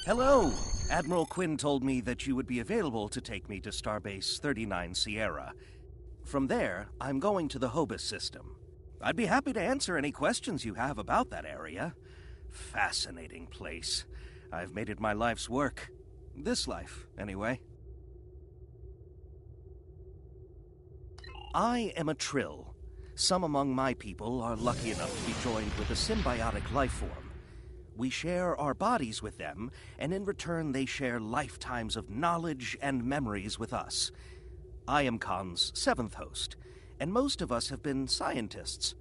Hello! Admiral Quinn told me that you would be available to take me to Starbase 39 Sierra. From there, I'm going to the Hobus system. I'd be happy to answer any questions you have about that area. Fascinating place. I've made it my life's work. This life, anyway. I am a Trill. Some among my people are lucky enough to be joined with a symbiotic life form. We share our bodies with them, and in return they share lifetimes of knowledge and memories with us. I am Khan's seventh host, and most of us have been scientists.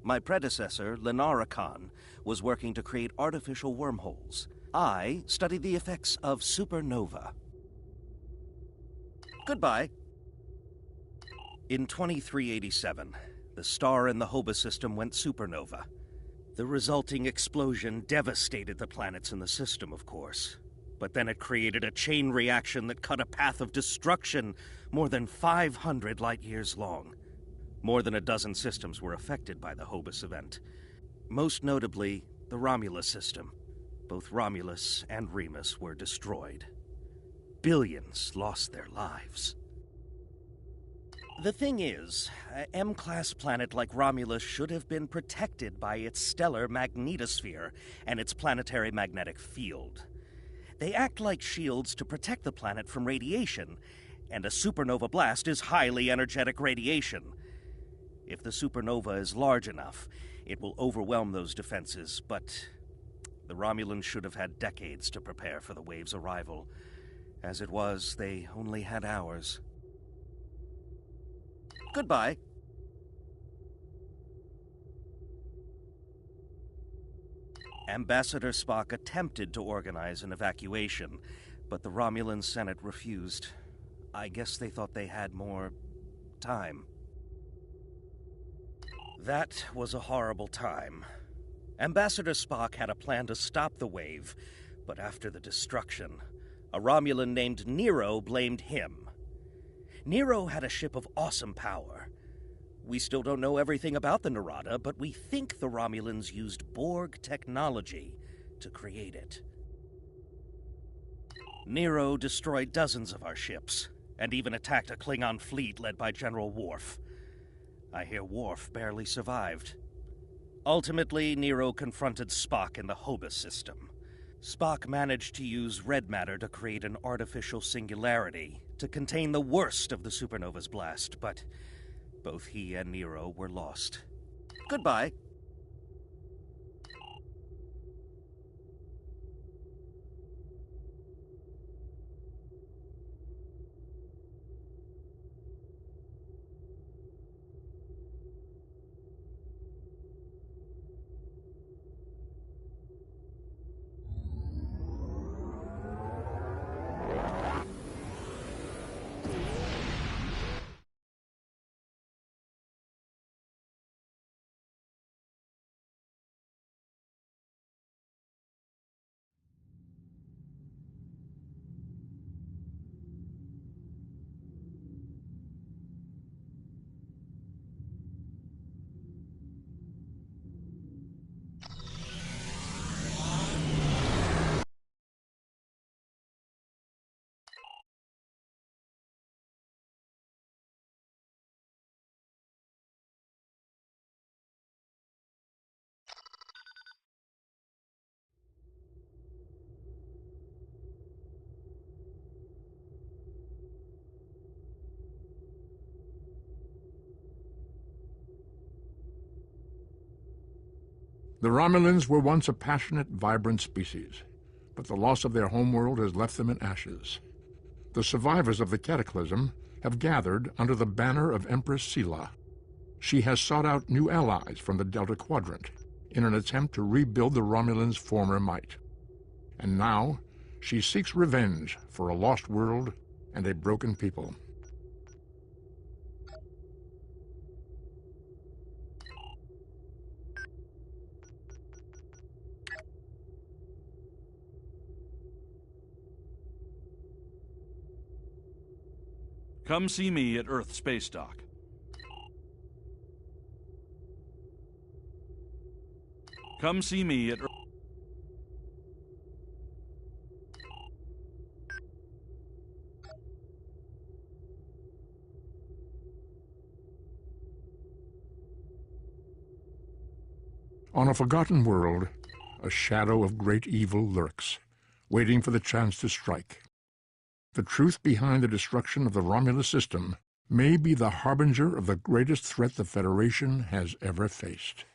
My predecessor, Lenara Khan, was working to create artificial wormholes. I studied the effects of supernova. Goodbye. In 2387, the star in the Hobus system went supernova. The resulting explosion devastated the planets in the system, of course. But then it created a chain reaction that cut a path of destruction more than 500 light-years long. More than a dozen systems were affected by the Hobus event. Most notably, the Romulus system. Both Romulus and Remus were destroyed. Billions lost their lives. The thing is, an M-class planet like Romulus should have been protected by its stellar magnetosphere and its planetary magnetic field. They act like shields to protect the planet from radiation, and a supernova blast is highly energetic radiation. If the supernova is large enough, it will overwhelm those defenses, but the Romulans should have had decades to prepare for the wave's arrival. As it was, they only had hours. Goodbye. Ambassador Spock attempted to organize an evacuation, but the Romulan Senate refused. I guess they thought they had more time. That was a horrible time. Ambassador Spock had a plan to stop the wave, but after the destruction, a Romulan named Nero blamed him. Nero had a ship of awesome power. We still don't know everything about the Narada, but we think the Romulans used Borg technology to create it. Nero destroyed dozens of our ships, and even attacked a Klingon fleet led by General Worf. I hear Worf barely survived. Ultimately, Nero confronted Spock in the Hobus system. Spock managed to use red matter to create an artificial singularity to contain the worst of the supernova's blast, but both he and Nero were lost. Goodbye. The Romulans were once a passionate, vibrant species, but the loss of their homeworld has left them in ashes. The survivors of the Cataclysm have gathered under the banner of Empress Sela. She has sought out new allies from the Delta Quadrant in an attempt to rebuild the Romulans' former might. And now, she seeks revenge for a lost world and a broken people. Come see me at Earth Space Dock. Come see me at Earth... On a forgotten world, a shadow of great evil lurks, waiting for the chance to strike. The truth behind the destruction of the Romulus system may be the harbinger of the greatest threat the Federation has ever faced.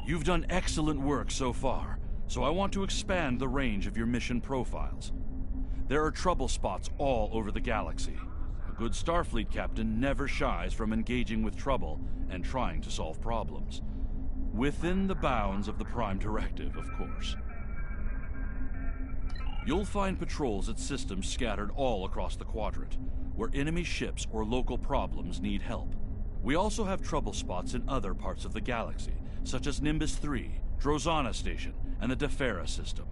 You've done excellent work so far, so I want to expand the range of your mission profiles. There are trouble spots all over the galaxy. A good Starfleet captain never shies from engaging with trouble and trying to solve problems. Within the bounds of the Prime Directive, of course. You'll find patrols at systems scattered all across the quadrant, where enemy ships or local problems need help. We also have trouble spots in other parts of the galaxy, such as Nimbus 3, Drozana Station, and the Defera system.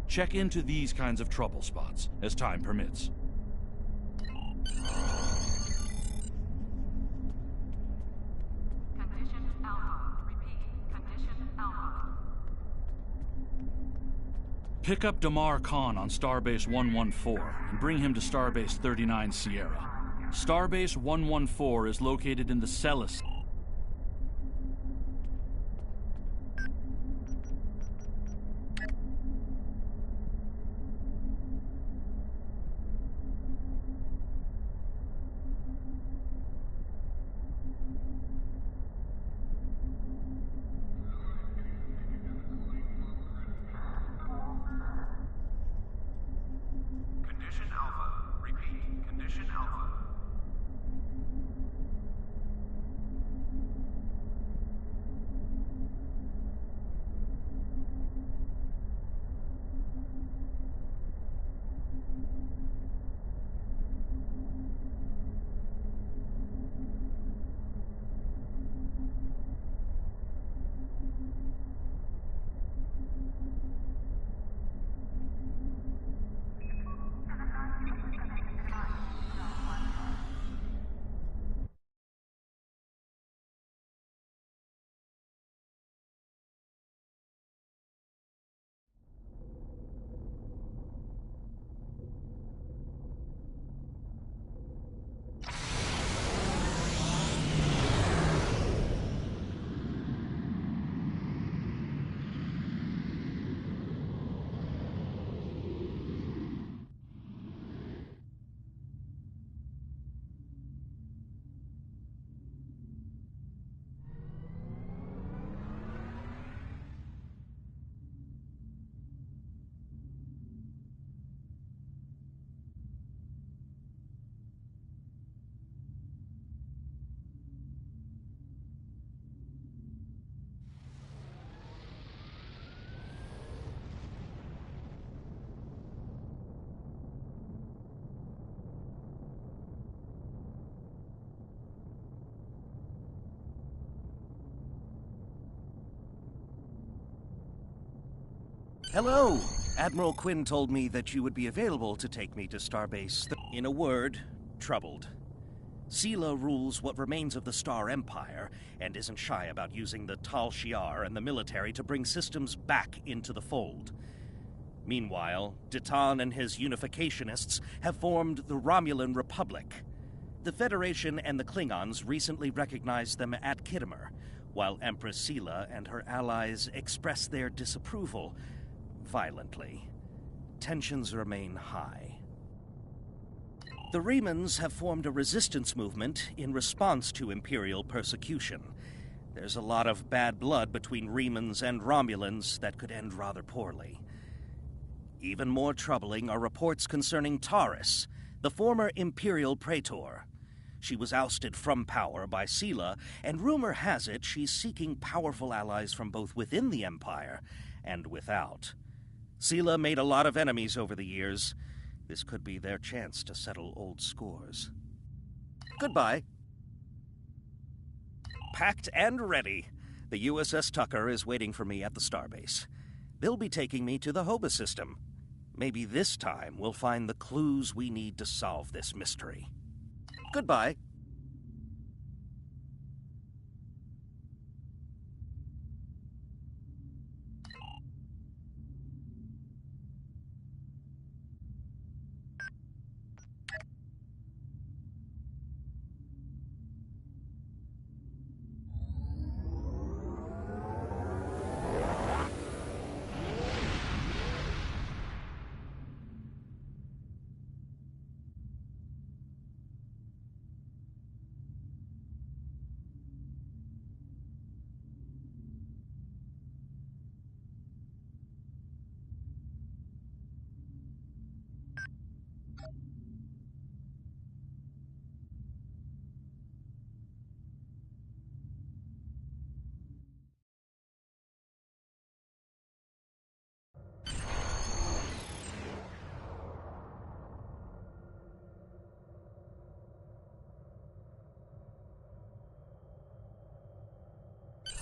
Check into these kinds of trouble spots, as time permits. Condition Alpha. Repeat. Condition Alpha. Pick up Damar Khan on Starbase 114 and bring him to Starbase 39 Sierra. Starbase 114 is located in the Celis. Condition Alpha. Repeat. Condition Alpha. Hello! Admiral Quinn told me that you would be available to take me to Starbase. In a word, troubled. Sela rules what remains of the Star Empire, and isn't shy about using the Tal Shiar and the military to bring systems back into the fold. Meanwhile, Ditan and his unificationists have formed the Romulan Republic. The Federation and the Klingons recently recognized them at Khitomer, while Empress Sela and her allies express their disapproval violently. Tensions remain high. The Remans have formed a resistance movement in response to Imperial persecution. There's a lot of bad blood between Remans and Romulans that could end rather poorly. Even more troubling are reports concerning Taris, the former Imperial Praetor. She was ousted from power by Sela, and rumor has it she's seeking powerful allies from both within the Empire and without. Sela made a lot of enemies over the years. This could be their chance to settle old scores. Goodbye. Packed and ready. The USS Tucker is waiting for me at the starbase. They'll be taking me to the Hoba system. Maybe this time we'll find the clues we need to solve this mystery. Goodbye.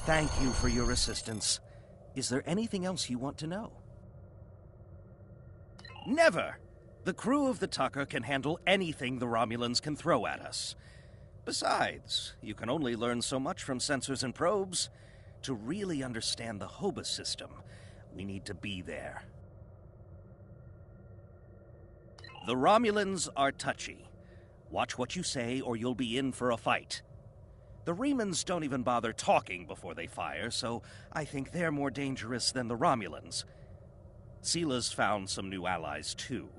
Thank you for your assistance. Is there anything else you want to know? Never! The crew of the Tucker can handle anything the Romulans can throw at us. Besides, you can only learn so much from sensors and probes. To really understand the Hobus system, we need to be there. The Romulans are touchy. Watch what you say or you'll be in for a fight. The Remans don't even bother talking before they fire, so I think they're more dangerous than the Romulans. Sila's found some new allies, too.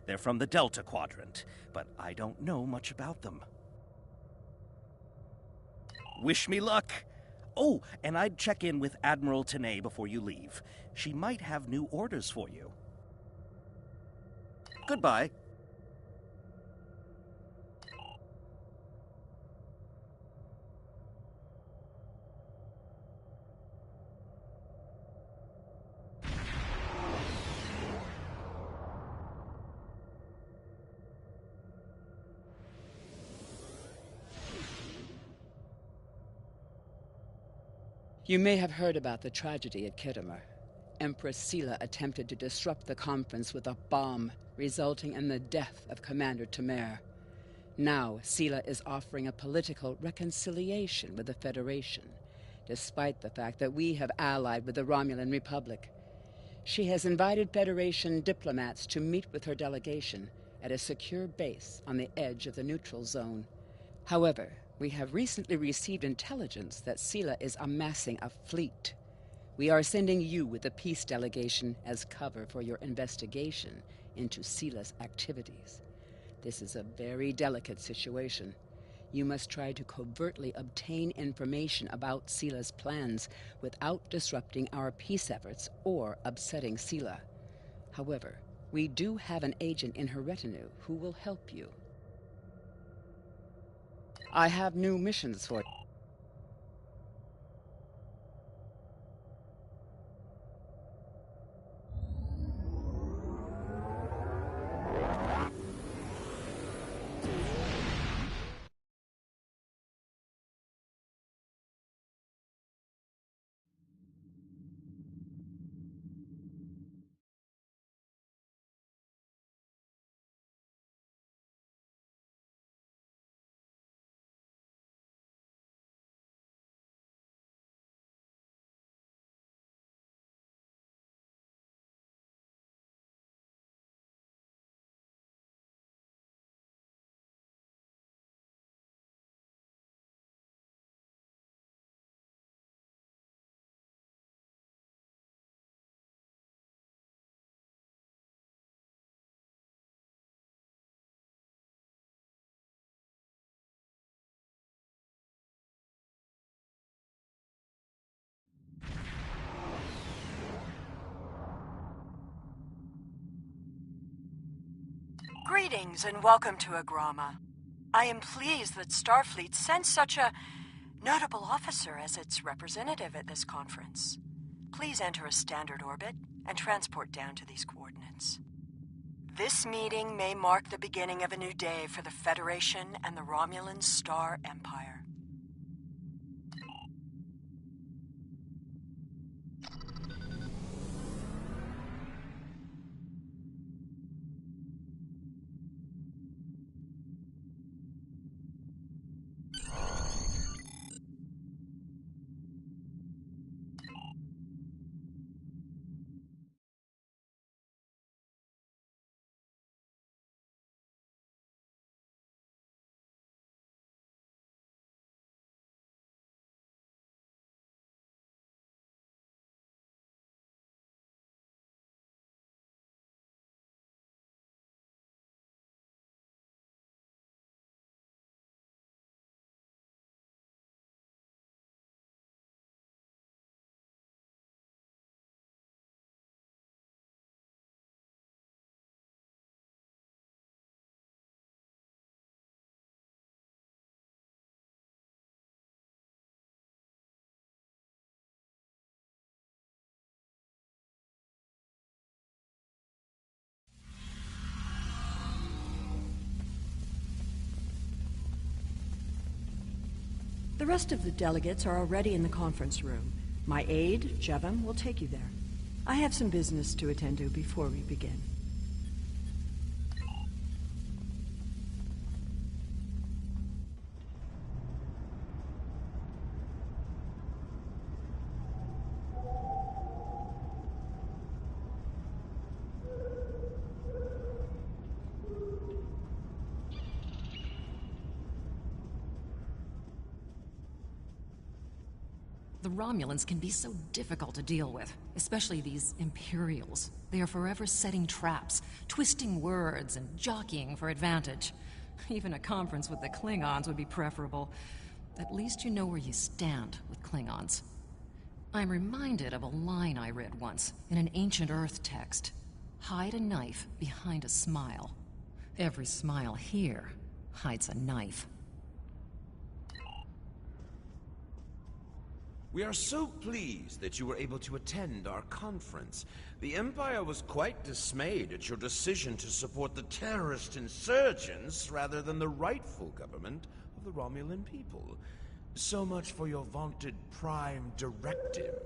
They're from the Delta Quadrant, but I don't know much about them. Wish me luck! Oh, and I'd check in with Admiral Tenay before you leave. She might have new orders for you. Goodbye. You may have heard about the tragedy at Khitomer. Empress Sila attempted to disrupt the conference with a bomb, resulting in the death of Commander Temer. Now, Sila is offering a political reconciliation with the Federation, despite the fact that we have allied with the Romulan Republic. She has invited Federation diplomats to meet with her delegation at a secure base on the edge of the neutral zone. However, we have recently received intelligence that Sila is amassing a fleet. We are sending you with the peace delegation as cover for your investigation into Sila's activities. This is a very delicate situation. You must try to covertly obtain information about Sila's plans without disrupting our peace efforts or upsetting Sila. However, we do have an agent in her retinue who will help you. I have new missions for you. Greetings and welcome to Agrama. I am pleased that Starfleet sent such a notable officer as its representative at this conference. Please enter a standard orbit and transport down to these coordinates. This meeting may mark the beginning of a new day for the Federation and the Romulan Star Empire. The rest of the delegates are already in the conference room. My aide, Jevon, will take you there. I have some business to attend to before we begin. The Romulans can be so difficult to deal with, especially these Imperials. They are forever setting traps, twisting words, and jockeying for advantage. Even a conference with the Klingons would be preferable. At least you know where you stand with Klingons. I'm reminded of a line I read once in an ancient Earth text. Hide a knife behind a smile. Every smile here hides a knife. We are so pleased that you were able to attend our conference. The Empire was quite dismayed at your decision to support the terrorist insurgents rather than the rightful government of the Romulan people. So much for your vaunted Prime Directive.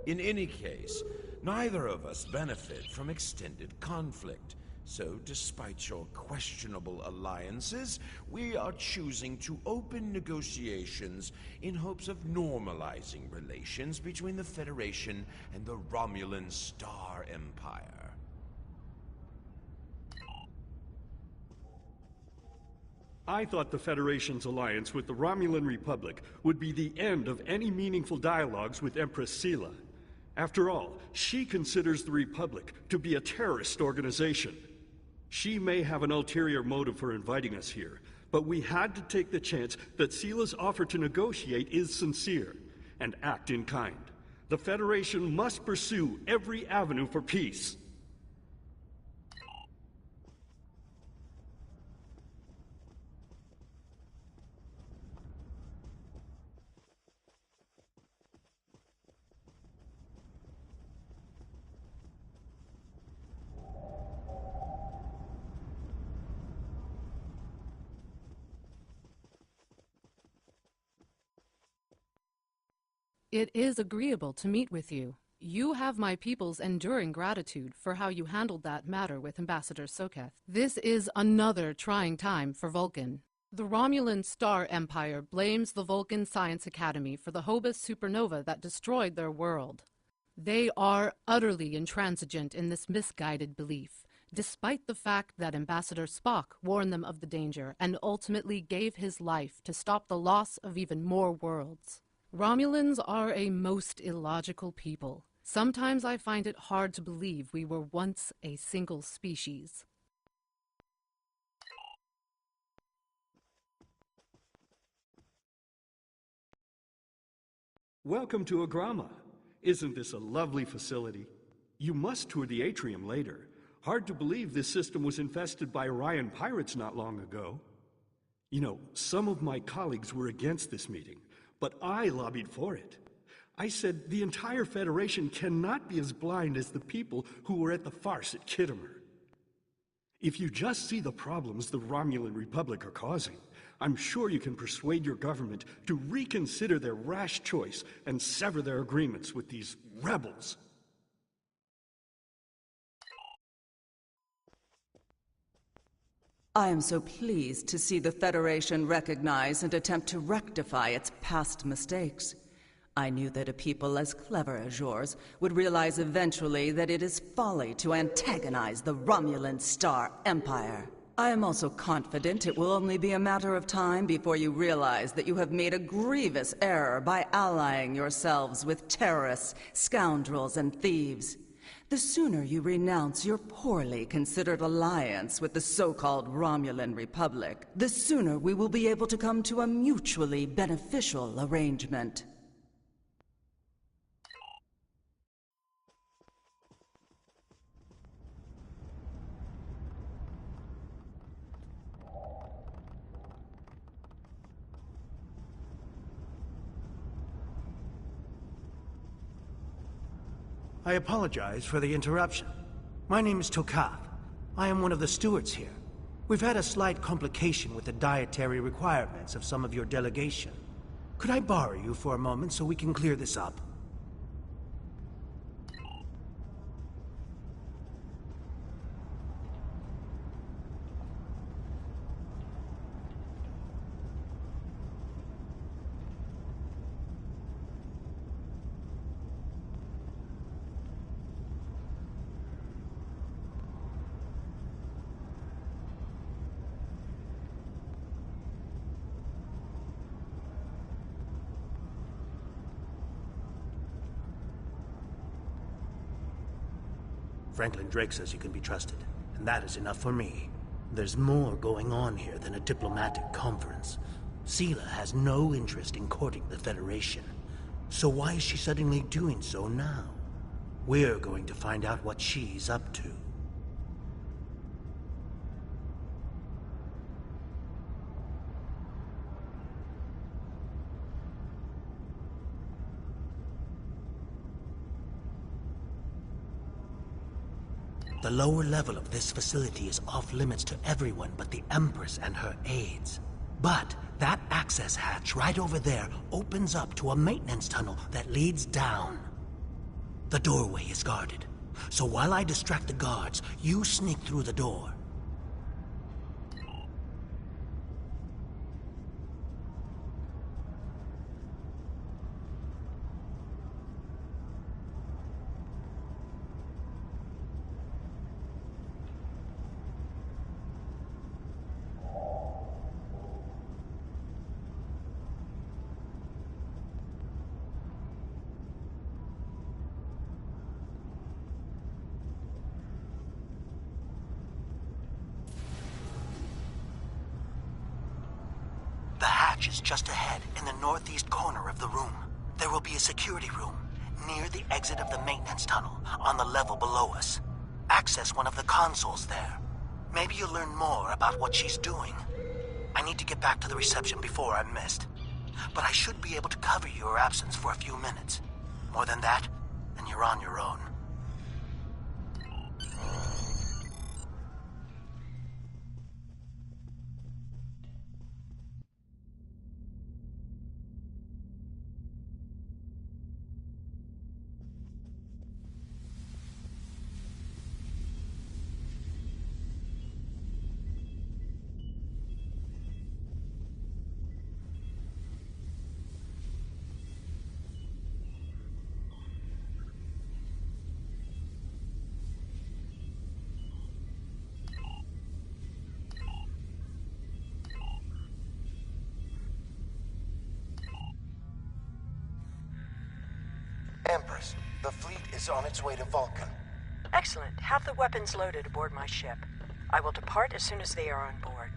In any case, neither of us benefit from extended conflict. So, despite your questionable alliances, we are choosing to open negotiations in hopes of normalizing relations between the Federation and the Romulan Star Empire. I thought the Federation's alliance with the Romulan Republic would be the end of any meaningful dialogues with Empress Sela. After all, she considers the Republic to be a terrorist organization. She may have an ulterior motive for inviting us here, but we had to take the chance that Sela's offer to negotiate is sincere, and act in kind. The Federation must pursue every avenue for peace. It is agreeable to meet with you. You have my people's enduring gratitude for how you handled that matter with Ambassador Soketh. This is another trying time for Vulcan. The Romulan Star Empire blames the Vulcan Science Academy for the Hobus supernova that destroyed their world. They are utterly intransigent in this misguided belief, despite the fact that Ambassador Spock warned them of the danger and ultimately gave his life to stop the loss of even more worlds. Romulans are a most illogical people. Sometimes I find it hard to believe we were once a single species. Welcome to Agrama. Isn't this a lovely facility? You must tour the atrium later. Hard to believe this system was infested by Orion pirates not long ago. You know, some of my colleagues were against this meeting, but I lobbied for it. I said the entire Federation cannot be as blind as the people who were at the farce at Khitomer. If you just see the problems the Romulan Republic are causing, I'm sure you can persuade your government to reconsider their rash choice and sever their agreements with these rebels. I am so pleased to see the Federation recognize and attempt to rectify its past mistakes. I knew that a people as clever as yours would realize eventually that it is folly to antagonize the Romulan Star Empire. I am also confident it will only be a matter of time before you realize that you have made a grievous error by allying yourselves with terrorists, scoundrels, and thieves. The sooner you renounce your poorly considered alliance with the so-called Romulan Republic, the sooner we will be able to come to a mutually beneficial arrangement. I apologize for the interruption. My name is Tokav. I am one of the stewards here. We've had a slight complication with the dietary requirements of some of your delegation. Could I borrow you for a moment so we can clear this up? Franklin Drake says you can be trusted, and that is enough for me. There's more going on here than a diplomatic conference. Sela has no interest in courting the Federation. So why is she suddenly doing so now? We're going to find out what she's up to. The lower level of this facility is off limits to everyone but the Empress and her aides. But that access hatch right over there opens up to a maintenance tunnel that leads down. The doorway is guarded, so while I distract the guards, you sneak through the door. Is just ahead in the northeast corner of the room. There will be a security room near the exit of the maintenance tunnel on the level below us. Access one of the consoles there. Maybe you'll learn more about what she's doing. I need to get back to the reception before I'm missed. But I should be able to cover your absence for a few minutes. More than that, and you're on your own. Empress, the fleet is on its way to Vulcan. Excellent. Have the weapons loaded aboard my ship. I will depart as soon as they are on board.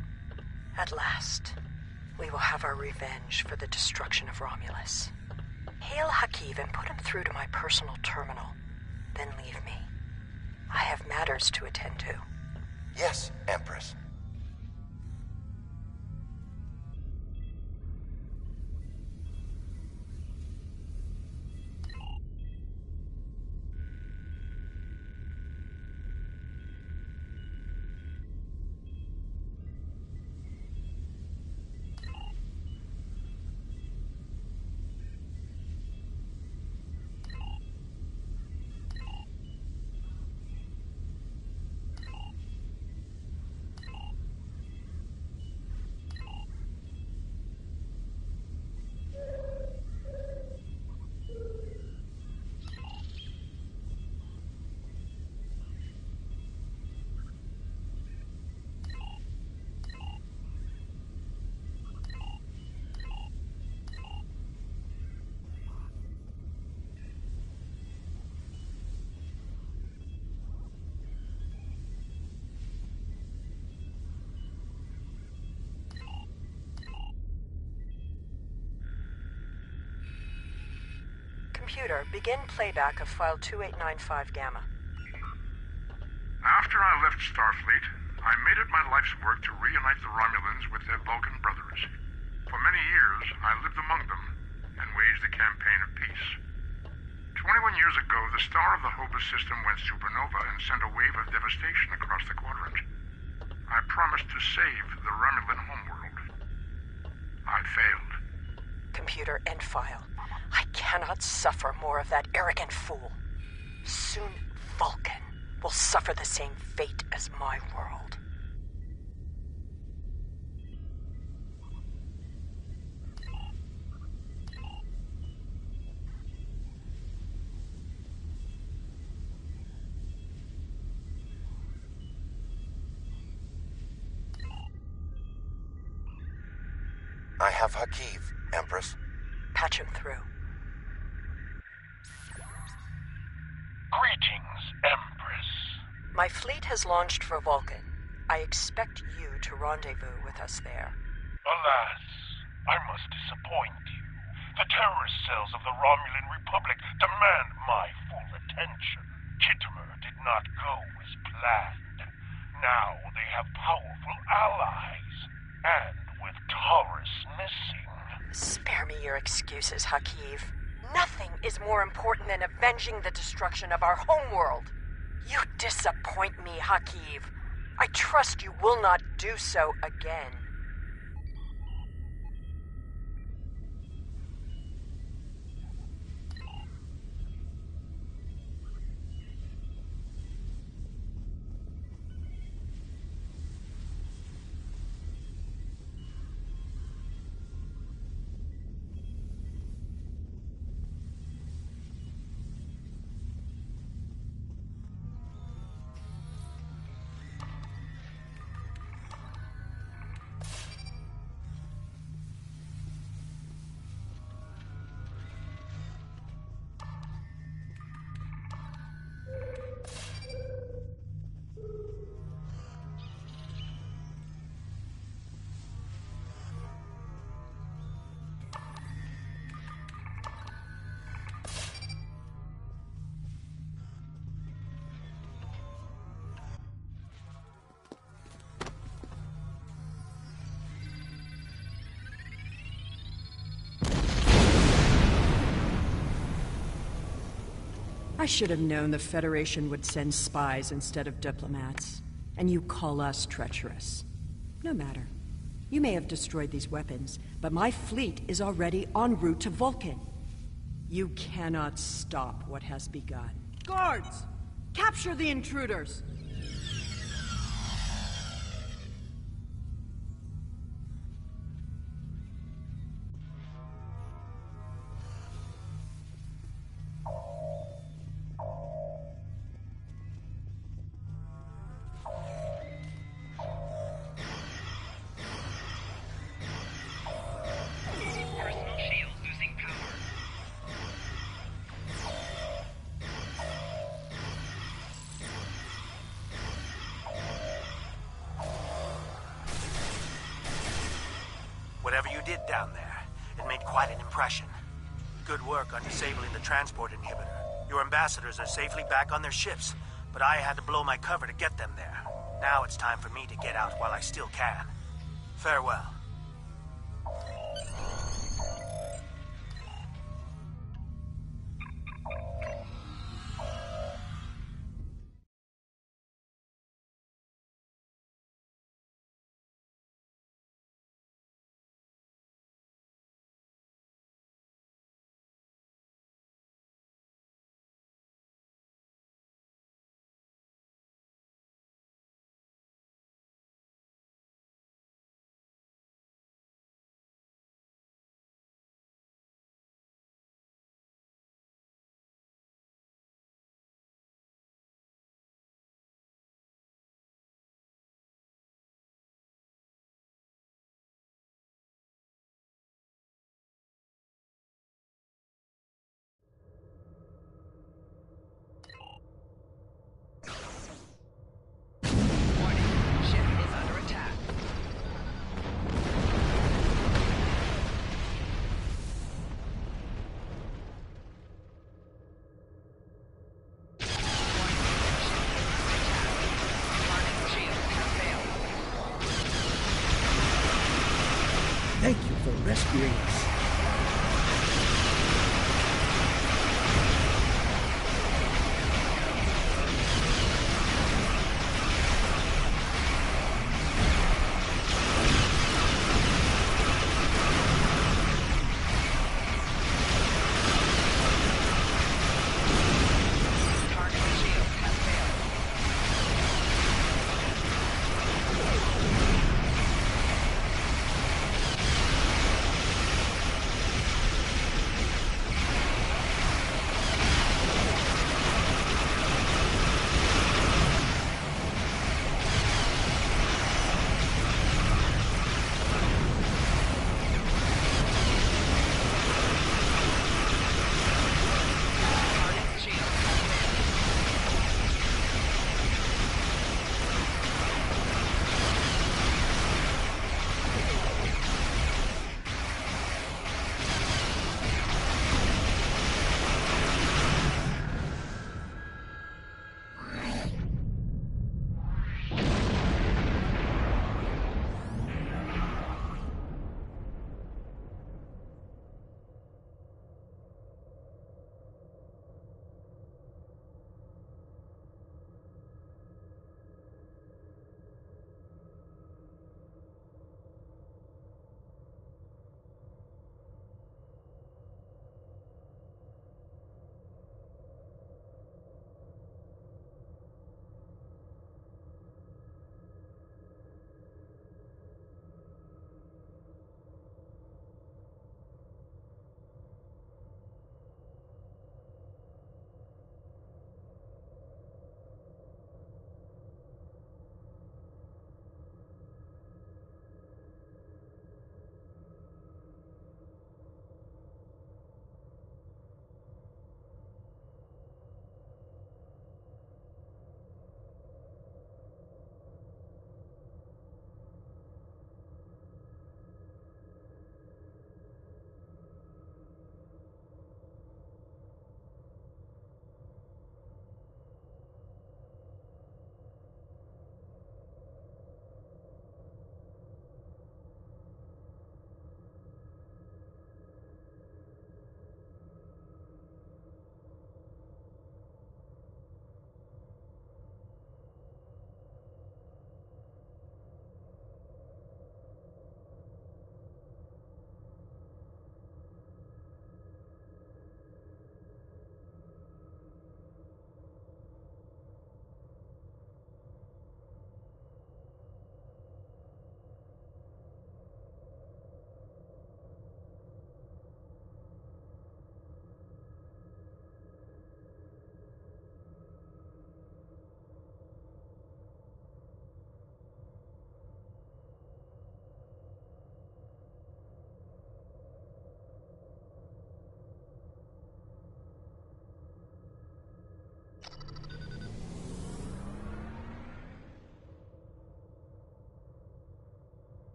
At last, we will have our revenge for the destruction of Romulus. Hail Hakiv and put him through to my personal terminal. Then leave me. I have matters to attend to. Yes, Empress. Computer, begin playback of file 2895 Gamma. After I left Starfleet, I made it my life's work to reunite the Romulans with their Vulcan brothers. For many years, I lived among them and waged a campaign of peace. 21 years ago, the star of the Hobus system went supernova and sent a wave of devastation across the quadrant. I promised to save the Romulan homeworld. I failed. computer end file. I cannot suffer more of that arrogant fool. Soon, Vulcan will suffer the same fate as my world. I have Hakiv, Empress. Patch him through. Greetings, Empress. My fleet has launched for Vulcan. I expect you to rendezvous with us there. Alas, I must disappoint you. The terrorist cells of the Romulan Republic demand my full attention. Khitomer did not go as planned. Now they have powerful allies. And with Taurus missing... Spare me your excuses, Hakiv. Nothing is more important than avenging the destruction of our homeworld. You disappoint me, Hakiv. I trust you will not do so again. I should have known the Federation would send spies instead of diplomats. And you call us treacherous. No matter. You may have destroyed these weapons, but my fleet is already en route to Vulcan. You cannot stop what has begun. Guards! Capture the intruders! Whatever you did down there, it made quite an impression. Good work on disabling the transport inhibitor. Your ambassadors are safely back on their ships, but I had to blow my cover to get them there. Now it's time for me to get out while I still can. Farewell.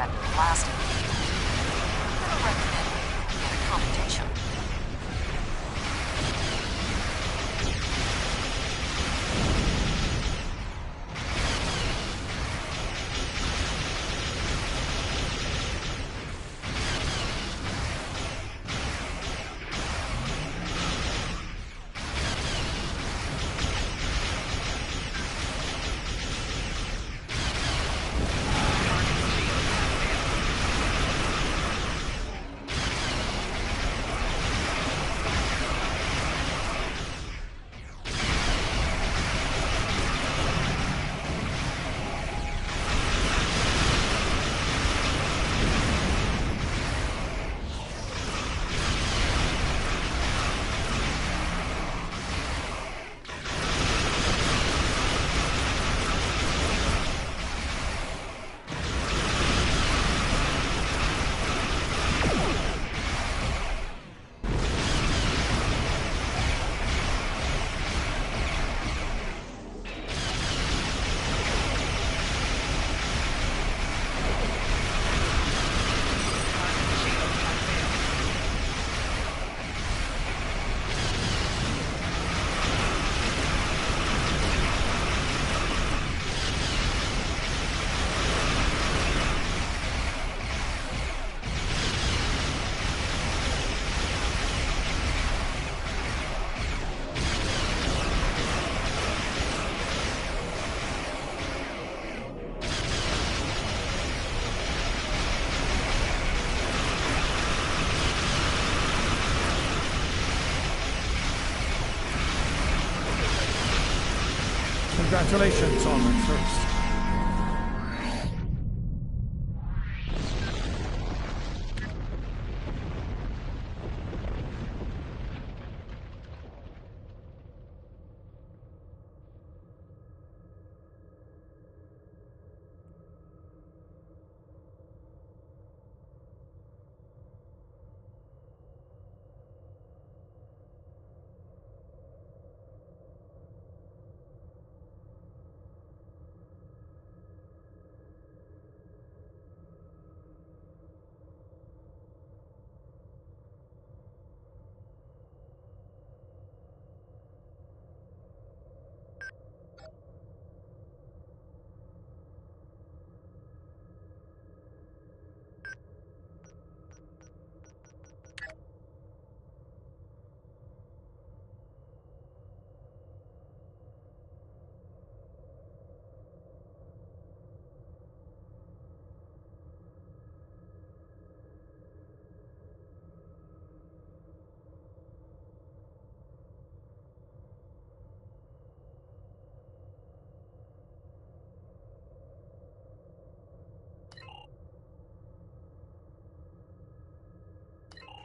that plastic field. I don't recommend you get a commendation. Congratulations, Onward First.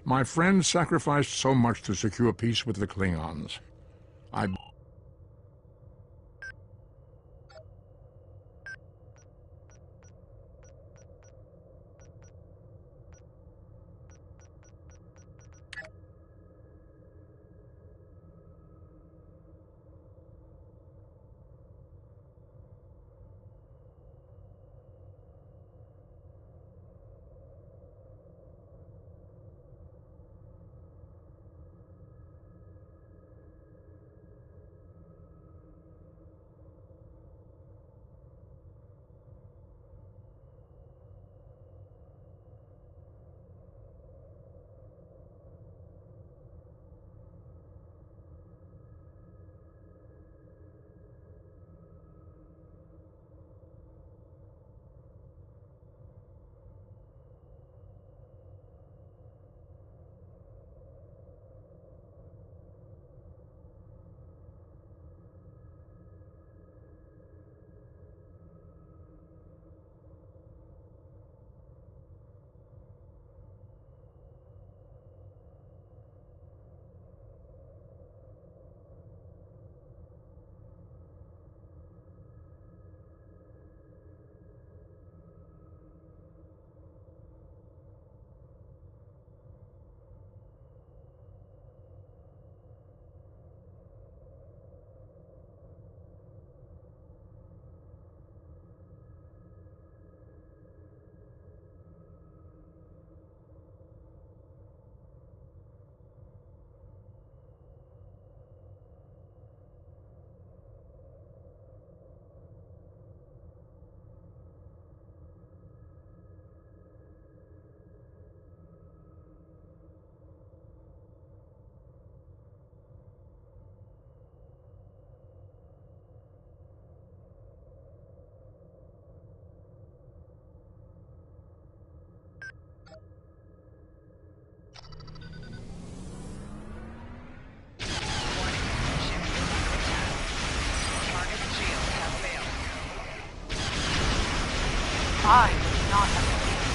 My friend sacrificed so much to secure peace with the Klingons.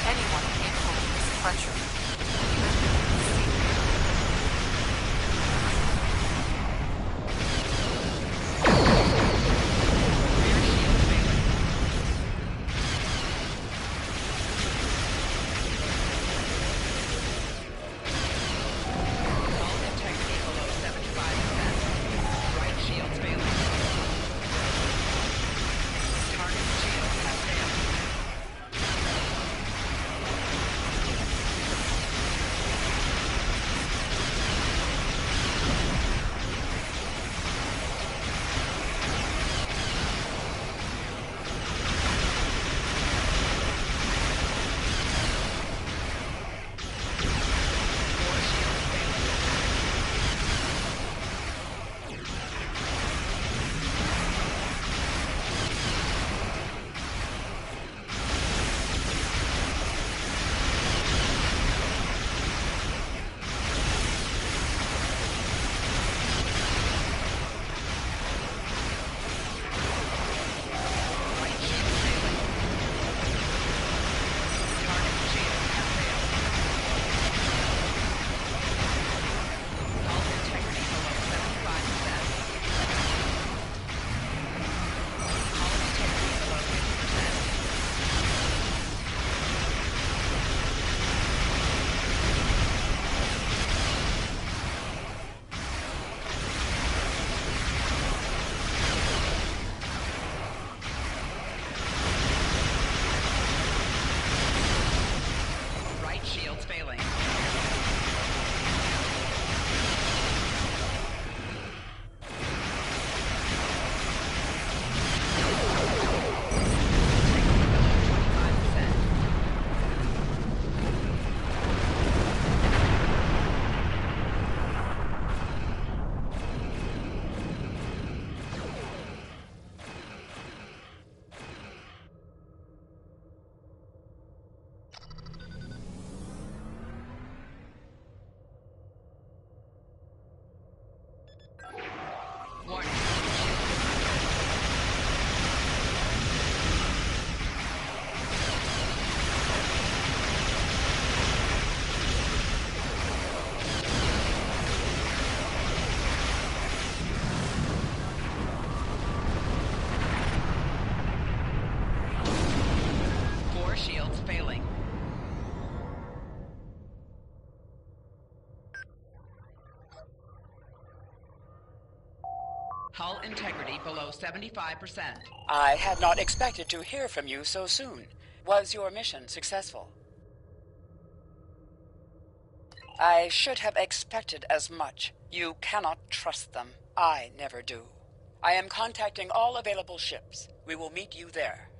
Anyone capable of this pressure. Hull integrity below 75%. I had not expected to hear from you so soon. Was your mission successful? I should have expected as much. You cannot trust them. I never do. I am contacting all available ships. We will meet you there.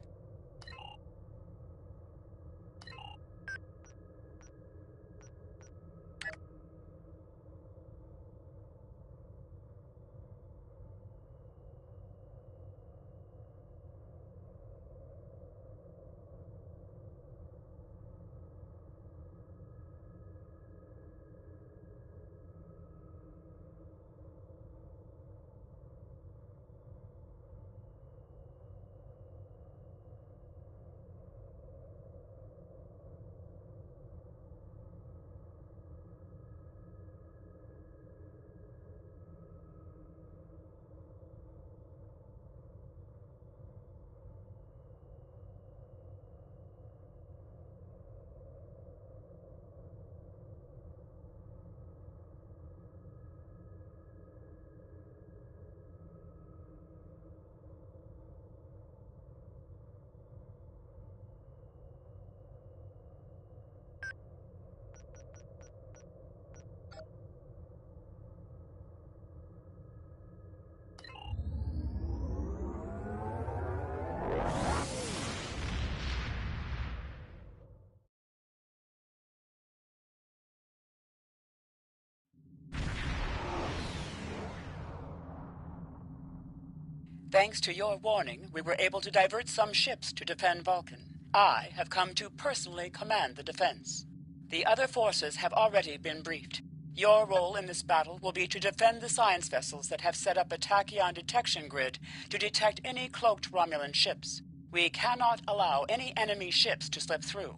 Thanks to your warning, we were able to divert some ships to defend Vulcan. I have come to personally command the defense. The other forces have already been briefed. Your role in this battle will be to defend the science vessels that have set up a tachyon detection grid to detect any cloaked Romulan ships. We cannot allow any enemy ships to slip through.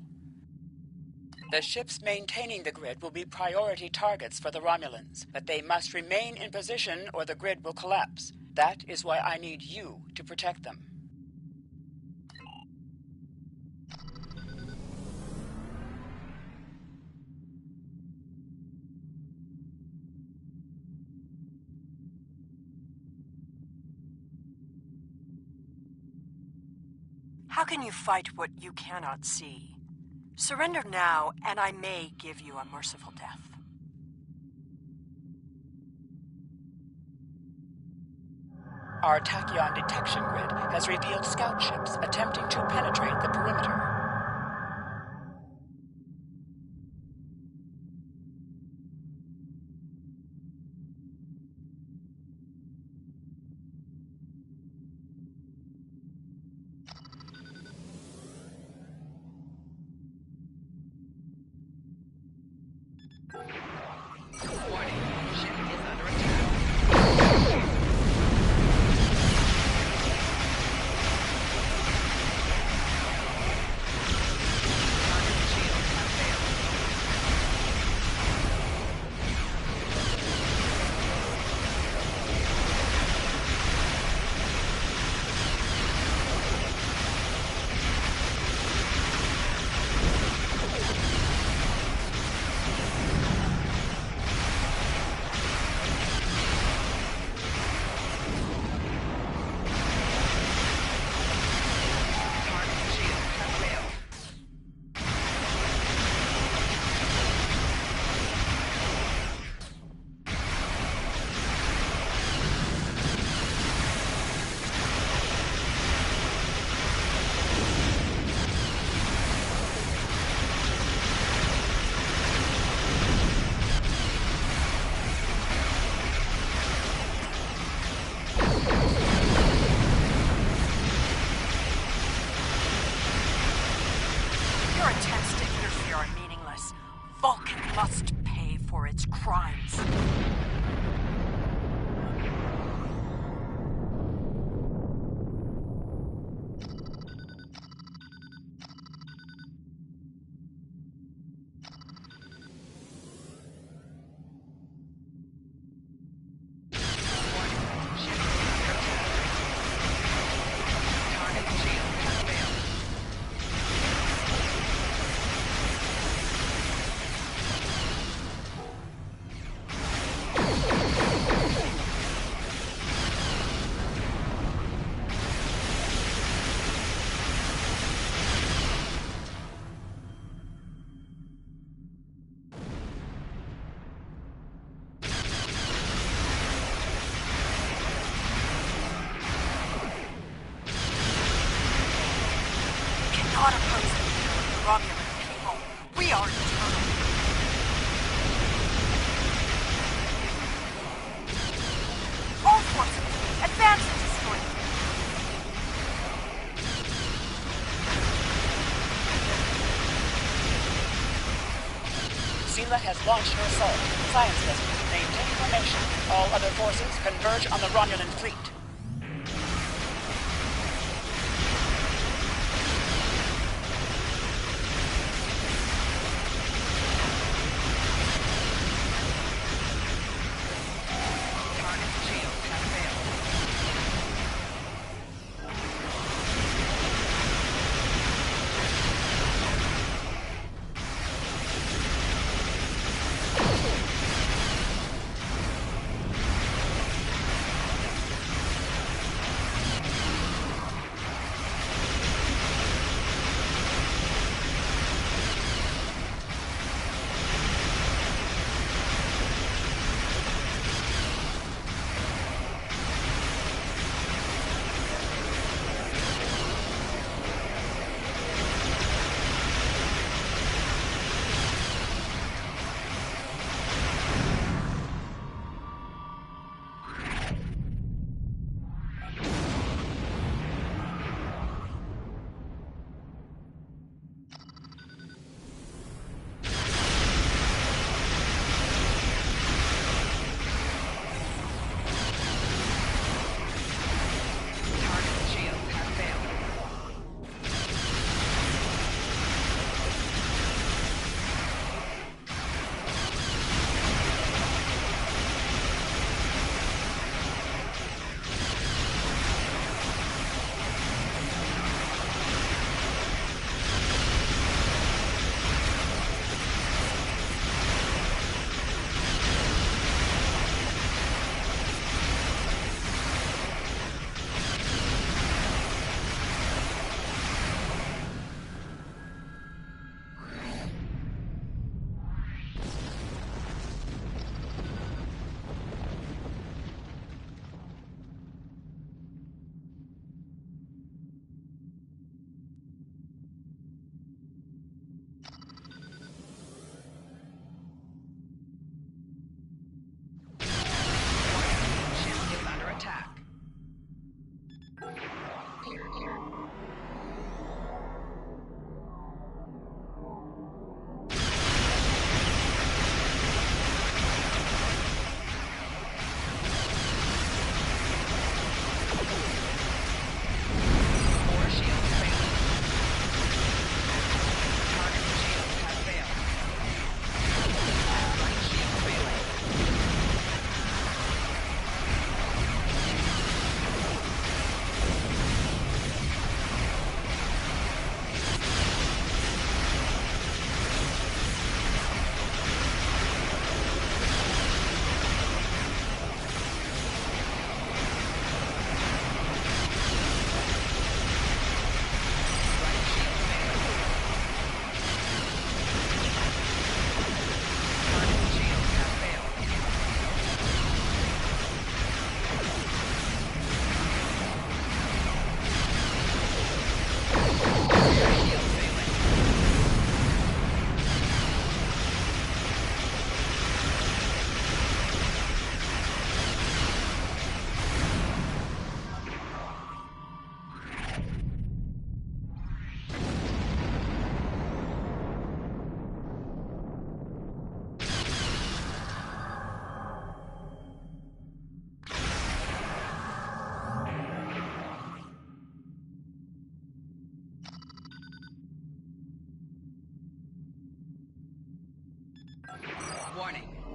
The ships maintaining the grid will be priority targets for the Romulans, but they must remain in position or the grid will collapse. That is why I need you to protect them. How can you fight what you cannot see? Surrender now, and I may give you a merciful death. Our tachyon detection grid has revealed scout ships attempting to penetrate the perimeter. Sela has launched her assault. Science vessels maintain formation. All other forces converge on the Romulan fleet.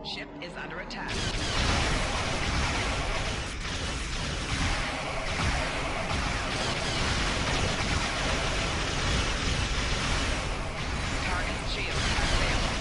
Ship is under attack. Target shield has failed.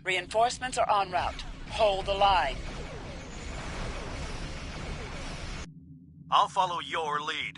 Reinforcements are en route. Hold the line. I'll follow your lead.